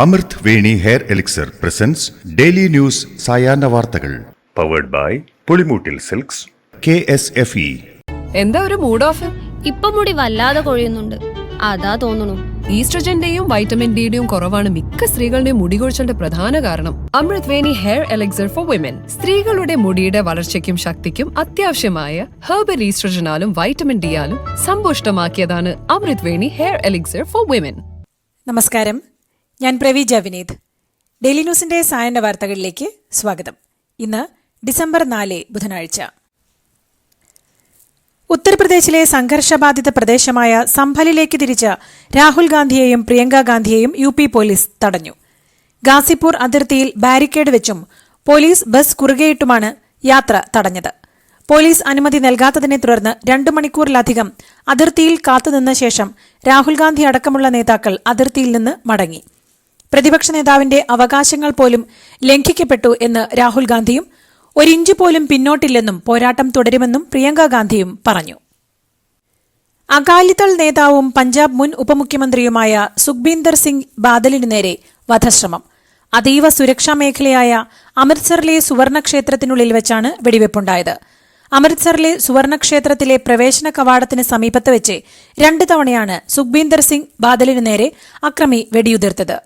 അമൃത് Veni hair elixir presents daily news സായാഹ്ന വാർത്തകൾ powered by Pulimoottil silks KSFE. എന്താ ഒരു മൂഡ് ഓഫ്? ഇപ്പൊ മുടി വല്ലാതെ കൊഴിയുന്നുണ്ട്, അതാ തോന്നുന്നു. ഈസ്ട്രജന്റെയും വൈറ്റമിൻ ഡിയുടെയും കുറവാണ് മിക്ക സ്ത്രീകളുടെയും മുടി കൊഴിച്ചിലിന്റെ പ്രധാന കാരണം. അമൃത് Veni hair elixir for women സ്ത്രീകളുടെ മുടിയുടെ വളർച്ചയ്ക്കും ശക്തിക്കും അത്യാവശ്യമായ herbal ഈസ്ട്രജനാലും vitamin ഡിയാലും സമ്പുഷ്ടമാക്കിയതാണ് Amrit Veni hair elixir for women. നമസ്കാരം, ഞാൻ പ്രവീജ വിനീത്. ഡെയിലി ന്യൂസിന്റെ സായന്ന വാർത്തകളിലേക്ക് സ്വാഗതം. ഇന്ന് ഡിസംബർ 4 ബുധനാഴ്ച. ഉത്തർപ്രദേശിലെ സംഘർഷബാധിത പ്രദേശമായ സംഭലിലേക്ക് തിരിച്ച രാഹുൽ ഗാന്ധിയെയും പ്രിയങ്ക ഗാന്ധിയെയും UP പോലീസ് തടഞ്ഞു. ഗാസിപൂർ അതിർത്തിയിൽ ബാരിക്കേഡ് വെച്ചും പോലീസ് ബസ് കുറുകെയിട്ടുമാണ് യാത്ര തടഞ്ഞത്. പോലീസ് അനുമതി നൽകാത്തതിനെ തുടർന്ന് 2 മണിക്കൂറിലധികം അതിർത്തിയിൽ കാത്തുനിന്ന ശേഷം രാഹുൽ ഗാന്ധി അടക്കമുള്ള നേതാക്കൾ അതിർത്തിയിൽ നിന്ന് മടങ്ങി. പ്രതിപക്ഷ നേതാവിന്റെ അവകാശങ്ങൾ പോലും ലംഘിക്കപ്പെട്ടു എന്ന് രാഹുൽ ഗാന്ധിയും ഒരിഞ്ച് പോലും പിന്നോട്ടില്ലെന്നും പോരാട്ടം തുടരുമെന്നും പ്രിയങ്ക ഗാന്ധിയും പറഞ്ഞു. അകാലിദൾ നേതാവും പഞ്ചാബ് മുൻ ഉപമുഖ്യമന്ത്രിയുമായ സുഖ്ബീന്ദർ സിംഗ് ബാദലിനു നേരെ വധശ്രമം. അതീവ സുരക്ഷാ മേഖലയായ അമൃത്സറിലെ സുവർണക്ഷേത്രത്തിനുള്ളിൽ വെച്ചാണ് വെടിവെപ്പുണ്ടായത്. അമൃത്സറിലെ സുവർണക്ഷേത്രത്തിലെ പ്രവേശന കവാടത്തിന് സമീപത്ത് വെച്ച് 2 തവണയാണ് സുഖ്ബീന്ദർ സിംഗ് ബാദലിനു നേരെ അക്രമി വെടിയുതിർത്തത്.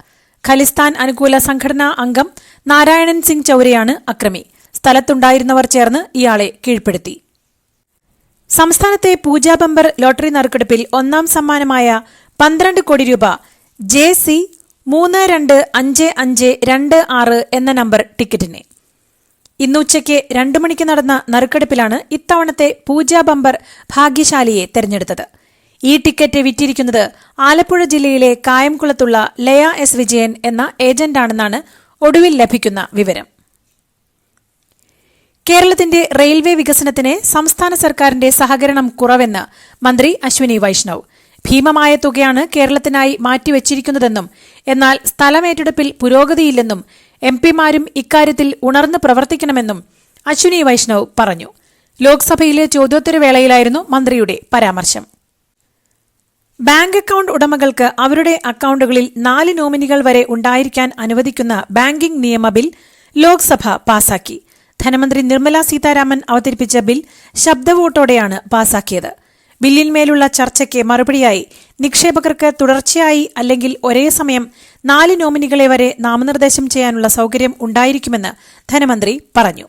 ഖലിസ്ഥാൻ അനുകൂല സംഘടനാ അംഗം നാരായണൻ സിംഗ് ചൌരയാണ് അക്രമി. സ്ഥലത്തുണ്ടായിരുന്നവർ ചേർന്ന് ഇയാളെ കീഴ്പ്പെടുത്തി. സംസ്ഥാനത്തെ പൂജാ ബമ്പർ ലോട്ടറി നറുക്കെടുപ്പിൽ 1ാം സമ്മാനമായ 12 കോടി രൂപ JC 325526 എന്ന നമ്പർ ടിക്കറ്റിന്. ഇന്ന് ഉച്ചയ്ക്ക് 2 മണിക്ക് നടന്ന നറുക്കെടുപ്പിലാണ് ഇത്തവണത്തെ പൂജാ ബമ്പർ ഭാഗ്യശാലിയെ തെരഞ്ഞെടുത്തത്. ഈ ടിക്കറ്റ് വിറ്റിരിക്കുന്നത് ആലപ്പുഴ ജില്ലയിലെ കായംകുളത്തുള്ള ലയ S. വിജയൻ എന്ന ഏജന്റാണെന്നാണ് ഒടുവിൽ ലഭിക്കുന്ന വിവരം. കേരളത്തിന്റെ റെയിൽവേ വികസനത്തിന് സംസ്ഥാന സർക്കാരിന്റെ സഹകരണം കുറവെന്ന് മന്ത്രി അശ്വിനി വൈഷ്ണവ്. ഭീമമായ തുകയാണ് കേരളത്തിനായി മാറ്റിവച്ചിരിക്കുന്നതെന്നും എന്നാൽ സ്ഥലമേറ്റെടുപ്പിൽ പുരോഗതിയില്ലെന്നും MP-മാരും ഇക്കാര്യത്തിൽ ഉണർന്ന് പ്രവർത്തിക്കണമെന്നും അശ്വിനി വൈഷ്ണവ് പറഞ്ഞു. ലോക്സഭയിലെ ചോദ്യോത്തരവേളയിലായിരുന്നു മന്ത്രിയുടെ പരാമർശം. ബാങ്ക് അക്കൌണ്ട് ഉടമകൾക്ക് അവരുടെ അക്കൌണ്ടുകളിൽ 4 നോമിനികൾ വരെ ഉണ്ടായിരിക്കാൻ അനുവദിക്കുന്ന ബാങ്കിംഗ് നിയമ ബിൽ ലോക്സഭ പാസാക്കി. ധനമന്ത്രി നിർമ്മല സീതാരാമൻ അവതരിപ്പിച്ച ബിൽ ശബ്ദവോട്ടോടെയാണ് പാസാക്കിയത്. ബില്ലിന്മേലുള്ള ചർച്ചയ്ക്ക് മറുപടിയായി നിക്ഷേപകർക്ക് തുടർച്ചയായി അല്ലെങ്കിൽ ഒരേ സമയം 4 നോമിനികളെ വരെ നാമനിർദ്ദേശം ചെയ്യാനുള്ള സൌകര്യം ഉണ്ടായിരിക്കുമെന്ന് ധനമന്ത്രി പറഞ്ഞു.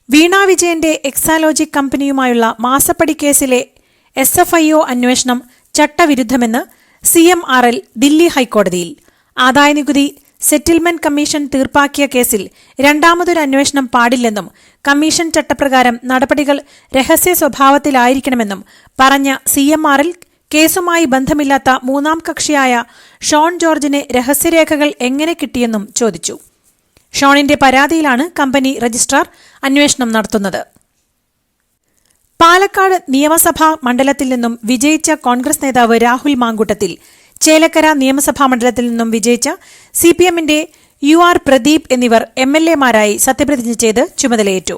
വീണ വിജയന്റെ എക്സാലോജിക് കമ്പനിയുമായുള്ള മാസപ്പടി കേസിലെ SFIO അന്വേഷണം ചട്ടവിരുദ്ധമെന്ന് CMRL ദില്ലി ഹൈക്കോടതിയിൽ. ആദായനികുതി സെറ്റിൽമെന്റ് കമ്മീഷൻ തീർപ്പാക്കിയ കേസിൽ രണ്ടാമതൊരു അന്വേഷണം പാടില്ലെന്നും കമ്മീഷൻ ചട്ടപ്രകാരം നടപടികൾ രഹസ്യ സ്വഭാവത്തിലായിരിക്കണമെന്നും പറഞ്ഞ CMRL കേസുമായി ബന്ധമില്ലാത്ത 3ാം കക്ഷിയായ ഷോൺ ജോർജിന് രഹസ്യരേഖകൾ എങ്ങനെ കിട്ടിയെന്നും ചോദിച്ചു. ഷോണിന്റെ പരാതിയിലാണ് കമ്പനി രജിസ്ട്രാർ അന്വേഷണം നടത്തുന്നത്. പാലക്കാട് നിയമസഭാ മണ്ഡലത്തിൽ നിന്നും വിജയിച്ച കോൺഗ്രസ് നേതാവ് രാഹുൽ മാങ്കൂട്ടത്തിൽ ചേലക്കര നിയമസഭാ മണ്ഡലത്തിൽ നിന്നും വിജയിച്ച CPMന്റെ UR പ്രദീപ് എന്നിവർ MLA-മാരായി സത്യപ്രതിജ്ഞ ചെയ്ത് ചുമതലയേറ്റു.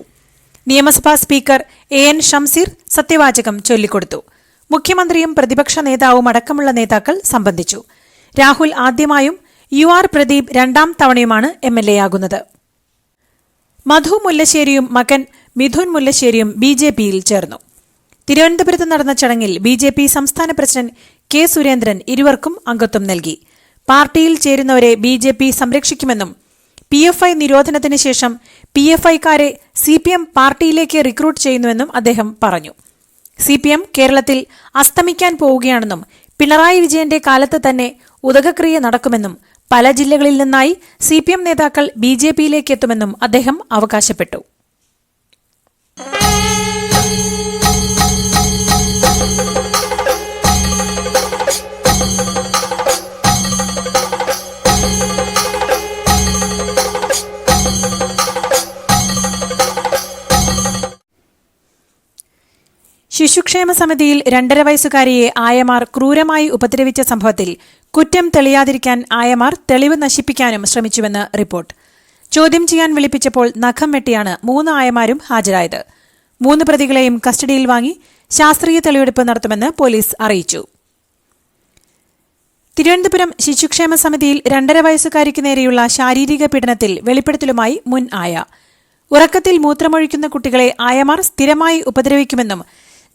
നിയമസഭാ സ്പീക്കർ AN ഷംസീർ സത്യവാചകം ചൊല്ലിക്കൊടുത്തു. മുഖ്യമന്ത്രിയും പ്രതിപക്ഷ നേതാവും അടക്കമുള്ള നേതാക്കൾ സംബന്ധിച്ചു. രാഹുൽ ആദ്യമായും UR പ്രദീപ് 2ാം തവണയുമാണ് MLA-ആകുന്നത്. മധു മുല്ലശ്ശേരിയും മകൻ മിഥുൻ മുല്ലശ്ശേരിയും BJP-യിൽ ചേർന്നു. തിരുവനന്തപുരത്ത് നടന്ന ചടങ്ങിൽ BJP സംസ്ഥാന പ്രസിഡന്റ് K. സുരേന്ദ്രൻ ഇരുവർക്കും അംഗത്വം നൽകി. പാർട്ടിയിൽ ചേരുന്നവരെ BJP സംരക്ഷിക്കുമെന്നും PFI നിരോധനത്തിന് ശേഷം PFI-കാരെ CPM പാർട്ടിയിലേക്ക് റിക്രൂട്ട് ചെയ്യുന്നുവെന്നും അദ്ദേഹം പറഞ്ഞു. CPM കേരളത്തിൽ അസ്തമിക്കാൻ പോവുകയാണെന്നും പിണറായി വിജയന്റെ കാലത്ത് തന്നെ ഉദകക്രിയ നടക്കുമെന്നും പല ജില്ലകളിൽ നിന്നായി CPM നേതാക്കൾ BJP-യിലേക്ക് എത്തുമെന്നും അദ്ദേഹം അവകാശപ്പെട്ടു. ശിശുക്ഷേമ സമിതിയിൽ 2.5 വയസ്സുകാരിയെ ആയമാർ ക്രൂരമായി ഉപദ്രവിച്ച സംഭവത്തിൽ കുറ്റം തെളിയാതിരിക്കാൻ ആയമാർ തെളിവ് നശിപ്പിക്കാനും ശ്രമിച്ചുവെന്ന് റിപ്പോർട്ട്. ചോദ്യം ചെയ്യാൻ വിളിപ്പിച്ചപ്പോൾ നഖം വെട്ടിയാണ് 3 ആയമാരും ഹാജരായത്. 3 പ്രതികളെയും കസ്റ്റഡിയിൽ വാങ്ങി ശാസ്ത്രീയ തെളിവെടുപ്പ് നടത്തുമെന്ന് പോലീസ് അറിയിച്ചു. തിരുവനന്തപുരം ശിശുക്ഷേമ സമിതിയിൽ 2.5 വയസ്സുകാരിക്ക് നേരെയുള്ള ശാരീരിക പീഡനത്തിൽ വെളിപ്പെടുത്തലുമായി മുൻ ആയ. ഉറക്കത്തിൽ മൂത്രമൊഴിക്കുന്ന കുട്ടികളെ ആയമാർ സ്ഥിരമായി ഉപദ്രവിക്കുമെന്നും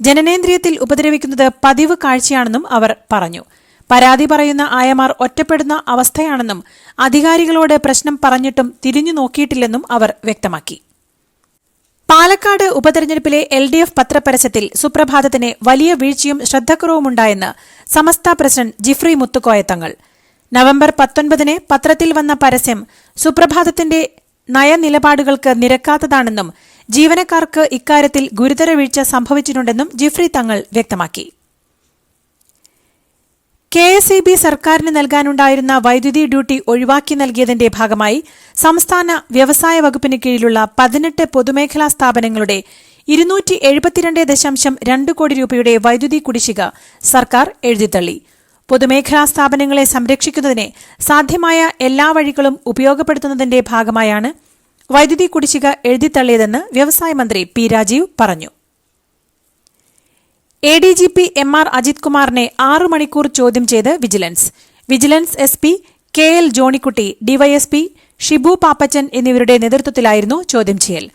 ജനനേന്ദ്രിയത്തിൽ ഉപദ്രവിക്കുന്നത് പതിവ് കാഴ്ചയാണെന്നും അവർ പറഞ്ഞു. പരാതി പറയുന്ന ആയമാർ ഒറ്റപ്പെടുന്ന അവസ്ഥയാണെന്നും അധികാരികളോട് പ്രശ്നം പറഞ്ഞിട്ടും തിരിഞ്ഞു നോക്കിയിട്ടില്ലെന്നും അവർ വ്യക്തമാക്കി. പാലക്കാട് ഉപതെരഞ്ഞെടുപ്പിലെ LDF പത്രപരസ്യത്തിൽ സുപ്രഭാതത്തിന് വലിയ വീഴ്ചയും ശ്രദ്ധക്കുറവുമുണ്ടായെന്ന് സമസ്ത പ്രസിഡന്റ് ജിഫ്രി മുത്തുക്കോയ തങ്ങൾ. നവംബർ 19 പത്രത്തിൽ വന്ന പരസ്യം സുപ്രഭാതത്തിന്റെ നയനിലപാടുകൾക്ക് നിരക്കാത്തതാണെന്നും ജീവനക്കാർക്ക് ഇക്കാര്യത്തിൽ ഗുരുതര വീഴ്ച സംഭവിച്ചിട്ടുണ്ടെന്നും ജിഫ്രി തങ്ങൾ വ്യക്തമാക്കി. KSEB സർക്കാരിന് നൽകാനുണ്ടായിരുന്ന വൈദ്യുതി ഡ്യൂട്ടി ഒഴിവാക്കി നൽകിയതിന്റെ ഭാഗമായി സംസ്ഥാന വ്യവസായ വകുപ്പിന് കീഴിലുള്ള 18 പൊതുമേഖലാ സ്ഥാപനങ്ങളുടെ 272.2 കോടി രൂപയുടെ വൈദ്യുതി കുടിശ്ശിക സർക്കാർ എഴുതിത്തള്ളി. പൊതുമേഖലാ സ്ഥാപനങ്ങളെ സംരക്ഷിക്കുന്നതിന് സാധ്യമായ എല്ലാ വഴികളും ഉപയോഗപ്പെടുത്തുന്നതിന്റെ ഭാഗമായാണ് വൈദ്യുതി കുടിശ്ശിക എഴുതിത്തള്ളിയതെന്ന് വ്യവസായ മന്ത്രി പി രാജീവ് പറഞ്ഞു. ADGP MR അജിത് കുമാറിനെ 6 മണിക്കൂർ ചോദ്യം ചെയ്ത് vigilance SP KL Johnykutty, DYSP Shibu Pappachan എന്നിവരുടെ നേതൃത്വത്തിലായിരുന്നു ചോദ്യം ചെയ്യൽ.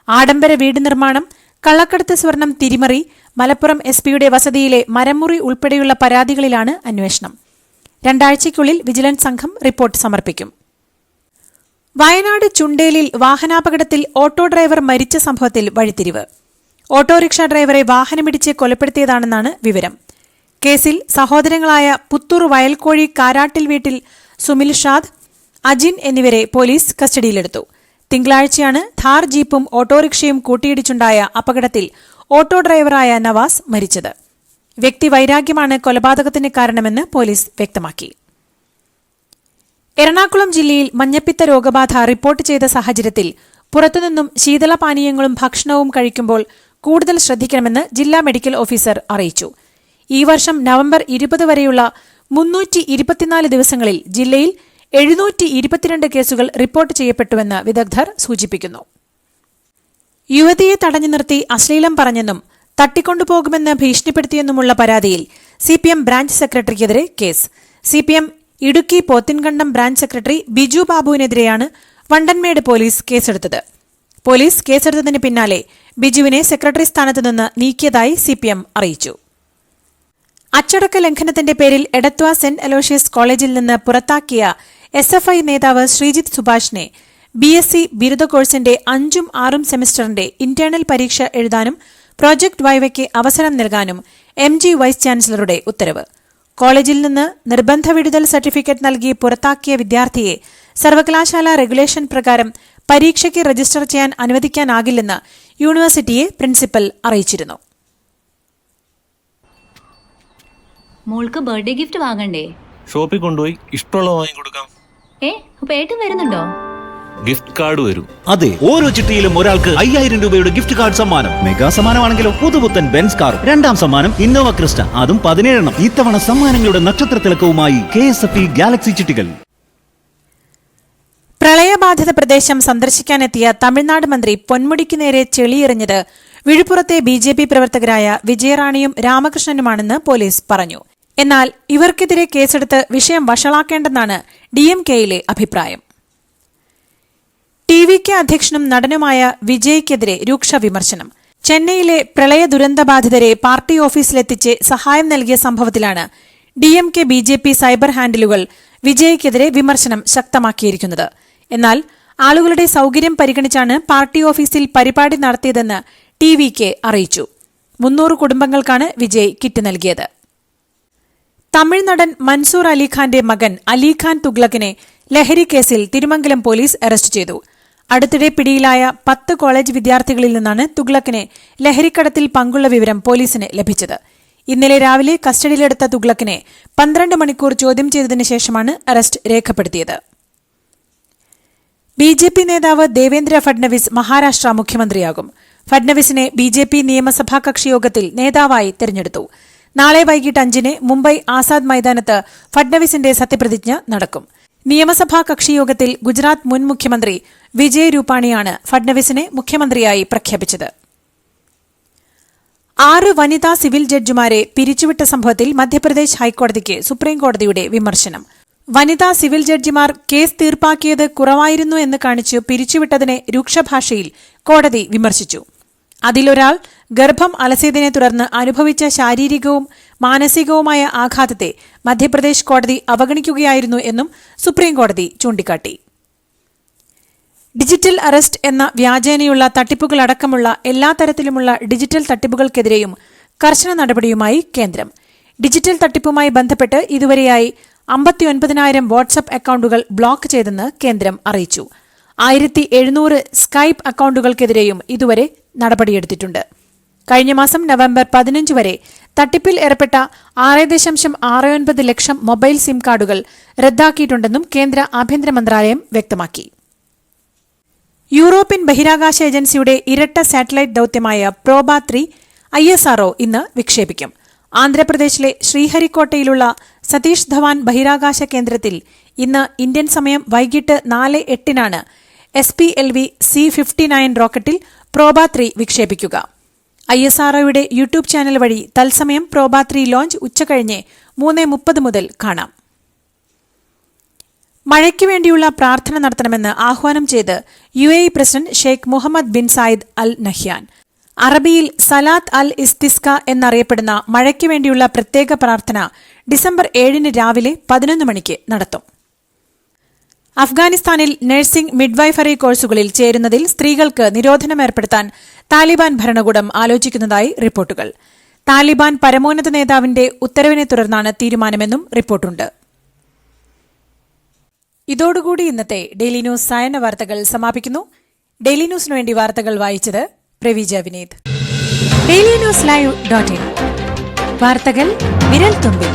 ആഡംബര വീട് നിർമ്മാണം, കള്ളക്കടത്ത് സ്വർണം തിരിമറി, മലപ്പുറം SPയുടെ വസതിയിലെ മരമുറി ഉൾപ്പെടെയുള്ള പരാതികളിലാണ് അന്വേഷണം. 2 ആഴ്ചയ്ക്കുള്ളിൽ വിജിലൻസ് സംഘം റിപ്പോർട്ട് സമർപ്പിക്കും. വയനാട് ചുണ്ടേലിൽ വാഹനാപകടത്തിൽ ഓട്ടോ ഡ്രൈവർ മരിച്ച സംഭവത്തിൽ വഴിത്തിരിവ്. ഓട്ടോറിക്ഷ ഡ്രൈവറെ വാഹനമിടിച്ച് കൊലപ്പെടുത്തിയതാണെന്നാണ് വിവരം. കേസിൽ സഹോദരങ്ങളായ പുത്തൂർ വയൽക്കോഴി കാരാട്ടിൽ വീട്ടിൽ സുമിൽ ഷാദ്, അജിൻ എന്നിവരെ പോലീസ് കസ്റ്റഡിയിലെടുത്തു. തിങ്കളാഴ്ചയാണ് ഥാർ ജീപ്പും ഓട്ടോറിക്ഷയും കൂട്ടിയിടിച്ചുണ്ടായ അപകടത്തിൽ ഓട്ടോ ഡ്രൈവറായ നവാസ് മരിച്ചത്. വ്യക്തിവൈരാഗ്യമാണ് കൊലപാതകത്തിന് കാരണമെന്ന് പോലീസ് വ്യക്തമാക്കി. എറണാകുളം ജില്ലയിൽ മഞ്ഞപ്പിത്ത രോഗബാധ റിപ്പോർട്ട് ചെയ്ത സാഹചര്യത്തിൽ പുറത്തുനിന്നും ശീതളപാനീയങ്ങളും ഭക്ഷണവും കഴിക്കുമ്പോൾ കൂടുതൽ ശ്രദ്ധിക്കണമെന്ന് ജില്ലാ മെഡിക്കൽ ഓഫീസർ അറിയിച്ചു. ഈ വർഷം നവംബർ 20 വരെയുള്ള 324 ദിവസങ്ങളിൽ ജില്ലയിൽ 722 കേസുകൾ റിപ്പോർട്ട് ചെയ്യപ്പെട്ടുവെന്ന് വിദഗ്ധർ സൂചിപ്പിക്കുന്നു. യുവതിയെ തടഞ്ഞു നിർത്തി അശ്ലീലം പറഞ്ഞെന്നും തട്ടിക്കൊണ്ടുപോകുമെന്ന് ഭീഷണിപ്പെടുത്തിയെന്നുമുള്ള പരാതിയിൽ CPM ബ്രാഞ്ച് സെക്രട്ടറിക്കെതിരെ case. CPM Idukki Pothinkandam branch secretary Biju ബാബുവിനെതിരെയാണ് വണ്ടൻമേട് പോലീസ് കേസെടുത്തത്. പോലീസ് കേസെടുത്തതിന് പിന്നാലെ ബിജുവിനെ സെക്രട്ടറി സ്ഥാനത്ത് നിന്ന് നീക്കിയതായി CPM അറിയിച്ചു. അച്ചടക്ക ലംഘനത്തിന്റെ പേരിൽ എടത്വ സെന്റ് അലോഷ്യസ് കോളേജിൽ നിന്ന് പുറത്താക്കിയ SFI നേതാവ് ശ്രീജിത്ത് സുഭാഷിനെ BSc ബിരുദ കോഴ്സിന്റെ 5ഉം 6ഉം സെമസ്റ്ററിന്റെ ഇന്റേണൽ പരീക്ഷ എഴുതാനും പ്രോജക്ട് വൈവയ്ക്ക് അവസരം നൽകാനും MG വൈസ് ചാൻസലറുടെ ഉത്തരവ്. കോളേജിൽ നിന്ന് നിർബന്ധ വിടുതൽ സർട്ടിഫിക്കറ്റ് നൽകി പുറത്താക്കിയ വിദ്യാർത്ഥിയെ സർവകലാശാല റെഗുലേഷൻ പ്രകാരം പരീക്ഷയ്ക്ക് രജിസ്റ്റർ ചെയ്യാൻ അനുവദിക്കാനാകില്ലെന്ന് യൂണിവേഴ്സിറ്റിയെ പ്രിൻസിപ്പൽ അറിയിച്ചിരുന്നു. മോൾക്ക് ബർത്ത്ഡേ ഗിഫ്റ്റ് വാങ്ങണ്ടേ? ഷോപ്പിൽ കൊണ്ടുപോയി ഇഷ്ടമുള്ള വാങ്ങിക്കൊടുക്കാം. അപ്പൊ ഏട്ടൻ വരുന്നുണ്ടോ? ഗിഫ്റ്റ് കാർഡ് വരും. അതെ, ഓരോ ചിട്ടിയിലും ഒരാൾക്ക് 5000 രൂപയുടെ ഗിഫ്റ്റ് കാർഡ് സമ്മാനം. മെഗാ സമ്മാനമാണെങ്കിലോ പുതുപുത്തൻ ബെൻസ് കാർ. 2ാം സമ്മാനം ഇന്നോവ ക്രിസ്റ്റ, അതും 17 ഇത്തവണ സമ്മാനങ്ങളുടെ നക്ഷത്ര തിളക്കവുമായി KSFE ഗാലക്സി ചിട്ടികൾ. പ്രളയബാധിത പ്രദേശം സന്ദർശിക്കാനെത്തിയ തമിഴ്നാട് മന്ത്രി പൊന്മുടിക്ക് നേരെ ചെളിയെറിഞ്ഞത് വിഴുപ്പുറത്തെ BJP പ്രവർത്തകരായ വിജയറാണിയും രാമകൃഷ്ണനുമാണെന്ന് പോലീസ് പറഞ്ഞു. എന്നാൽ ഇവർക്കെതിരെ കേസെടുത്ത് വിഷയം വഷളാക്കേണ്ടെന്നാണ് DMKയിലെ അഭിപ്രായം. TVK അധ്യക്ഷനും നടനുമായ വിജയ്ക്കെതിരെ രൂക്ഷ വിമർശനം. ചെന്നൈയിലെ പ്രളയ ദുരന്തബാധിതരെ പാർട്ടി ഓഫീസിലെത്തിച്ച് സഹായം നൽകിയ സംഭവത്തിലാണ് DMK BJP സൈബർ ഹാൻഡിലുകൾ വിജയ്ക്കെതിരെ വിമർശനം ശക്തമാക്കിയിരിക്കുന്നത്. എന്നാൽ ആളുകളുടെ സൌകര്യം പരിഗണിച്ചാണ് പാർട്ടി ഓഫീസിൽ പരിപാടി നടത്തിയതെന്ന് TVK അറിയിച്ചു. 300 കുടുംബങ്ങൾക്കാണ് വിജയ് കിറ്റ് നൽകിയത്. തമിഴ് നടൻ മൻസൂർ അലിഖാന്റെ മകൻ അലിഖാൻ തുഗ്ലക്കിനെ ലഹരി കേസിൽ തിരുമംഗലം പോലീസ് അറസ്റ്റ് ചെയ്തു. അടുത്തിടെ പിടിയിലായ 10 കോളേജ് വിദ്യാർത്ഥികളിൽ നിന്നാണ് തുഗ്ലക്കിനെ ലഹരിക്കടത്തിൽ പങ്കുള്ള വിവരം പോലീസിന് ലഭിച്ചത്. ഇന്നലെ രാവിലെ കസ്റ്റഡിയിലെടുത്ത തുഗ്ലക്കിനെ 12 മണിക്കൂർ ചോദ്യം ചെയ്തതിനു ശേഷമാണ് അറസ്റ്റ് രേഖപ്പെടുത്തിയത്. BJP നേതാവ് ദേവേന്ദ്ര ഫഡ്നവിസ് മഹാരാഷ്ട്ര മുഖ്യമന്ത്രിയാകും. ഫഡ്നവിസിനെ BJP നിയമസഭാ കക്ഷിയോഗത്തിൽ നേതാവായി തെരഞ്ഞെടുത്തു. നാളെ വൈകിട്ട് 5-ന് മുംബൈ ആസാദ് മൈതാനത്ത് ഫഡ്നവിസിന്റെ സത്യപ്രതിജ്ഞ നടക്കും. നിയമസഭാ കക്ഷിയോഗത്തിൽ ഗുജറാത്ത് മുൻ മുഖ്യമന്ത്രി വിജയ് രൂപാണിയാണ് ഫഡ്നവിസിനെ മുഖ്യമന്ത്രിയായി പ്രഖ്യാപിച്ചത്. 6 വനിതാ സിവിൽ ജഡ്ജിമാരെ പിരിച്ചുവിട്ട സംഭവത്തിൽ മധ്യപ്രദേശ് ഹൈക്കോടതിക്ക് സുപ്രീംകോടതിയുടെ വിമർശനം. വനിതാ സിവിൽ ജഡ്ജിമാർ കേസ് തീർപ്പാക്കിയത് കുറവായിരുന്നു എന്ന് കാണിച്ച് പിരിച്ചുവിട്ടതിനെ രൂക്ഷഭാഷയിൽ കോടതി വിമർശിച്ചു. അതിലൊരാൾ ഗർഭം അലസിയതിനെ തുടർന്ന് അനുഭവിച്ച ശാരീരികവും മാനസികവുമായ ആഘാതത്തെ മധ്യപ്രദേശ് കോടതി അവഗണിക്കുകയായിരുന്നു എന്നും സുപ്രീംകോടതി ചൂണ്ടിക്കാട്ടി. ഡിജിറ്റൽ അറസ്റ്റ് എന്ന വ്യാജേനയുള്ള തട്ടിപ്പുകളടക്കമുള്ള എല്ലാ തരത്തിലുമുള്ള ഡിജിറ്റൽ തട്ടിപ്പുകൾക്കെതിരെയും കർശന നടപടിയുമായി കേന്ദ്രം. ഡിജിറ്റൽ തട്ടിപ്പുമായി ബന്ധപ്പെട്ട് ഇതുവരെയായി 59,000 വാട്സ്ആപ്പ് അക്കൌണ്ടുകൾ ബ്ലോക്ക് ചെയ്തെന്ന് കേന്ദ്രം അറിയിച്ചു. 1700 സ്കൈപ്പ് അക്കൌണ്ടുകൾക്കെതിരെയും ഇതുവരെ നടപടിയെടുത്തിട്ടുണ്ട്. കഴിഞ്ഞ മാസം നവംബർ 15 വരെ തട്ടിപ്പിൽ ഏർപ്പെട്ട 6.69 ലക്ഷം മൊബൈൽ സിം കാർഡുകൾ റദ്ദാക്കിയിട്ടുണ്ടെന്നും കേന്ദ്ര ആഭ്യന്തര മന്ത്രാലയം വ്യക്തമാക്കി. യൂറോപ്യൻ ബഹിരാകാശ ഏജൻസിയുടെ ഇരട്ട സാറ്റലൈറ്റ് ദൌത്യമായ പ്രോബ-3 ISRO ഇന്ന് വിക്ഷേപിക്കും. ആന്ധ്രാപ്രദേശിലെ ശ്രീഹരിക്കോട്ടയിലുള്ള സതീഷ് ധവാൻ ബഹിരാകാശ കേന്ദ്രത്തിൽ ഇന്ന് ഇന്ത്യൻ സമയം വൈകിട്ട് 4:08 SPLV C-59 റോക്കറ്റിൽ പ്രോബ-3 വിക്ഷേപിക്കുക. ISROയുടെ യൂട്യൂബ് ചാനൽ വഴി തത്സമയം പ്രോബ-3 ലോഞ്ച് ഉച്ചകഴിഞ്ഞ് 3:30 മുതൽ കാണാം. മഴയ്ക്ക് വേണ്ടിയുള്ള പ്രാർത്ഥന നടത്തണമെന്ന് ആഹ്വാനം ചെയ്ത് UAE president Sheikh Muhammad bin Zayed Al Nahyan. അറബിയിൽ സലാത്ത് അൽ ഇസ്തിസ്ക എന്നറിയപ്പെടുന്ന മഴയ്ക്ക് വേണ്ടിയുള്ള പ്രത്യേക പ്രാർത്ഥന ഡിസംബർ 7 രാവിലെ 11 മണിക്ക് നടത്തും. അഫ്ഗാനിസ്ഥാനിൽ നഴ്സിംഗ് മിഡ്വൈഫറി കോഴ്സുകളിൽ ചേരുന്നതിൽ സ്ത്രീകൾക്ക് നിരോധനം ഏർപ്പെടുത്താൻ താലിബാൻ ഭരണകൂടം ആലോചിക്കുന്നതായി റിപ്പോർട്ടുകൾ. താലിബാൻ പരമോന്നത നേതാവിന്റെ ഉത്തരവിനെ തുടർന്നാണ് തീരുമാനമെന്നും റിപ്പോർട്ടുണ്ട്. ഇതോടുകൂടി ഇന്നത്തെ ഡെയിലി ന്യൂസ് സായന്ന വാർത്തകൾ സമാപിക്കുന്നു. ഡെയിലി ന്യൂസിനു വേണ്ടി വാർത്തകൾ വായിച്ചത് പ്രവീജ വിനീത്. DailyNewsLive.in വാർത്തകൾ വിരൽ തുമ്പിൽ.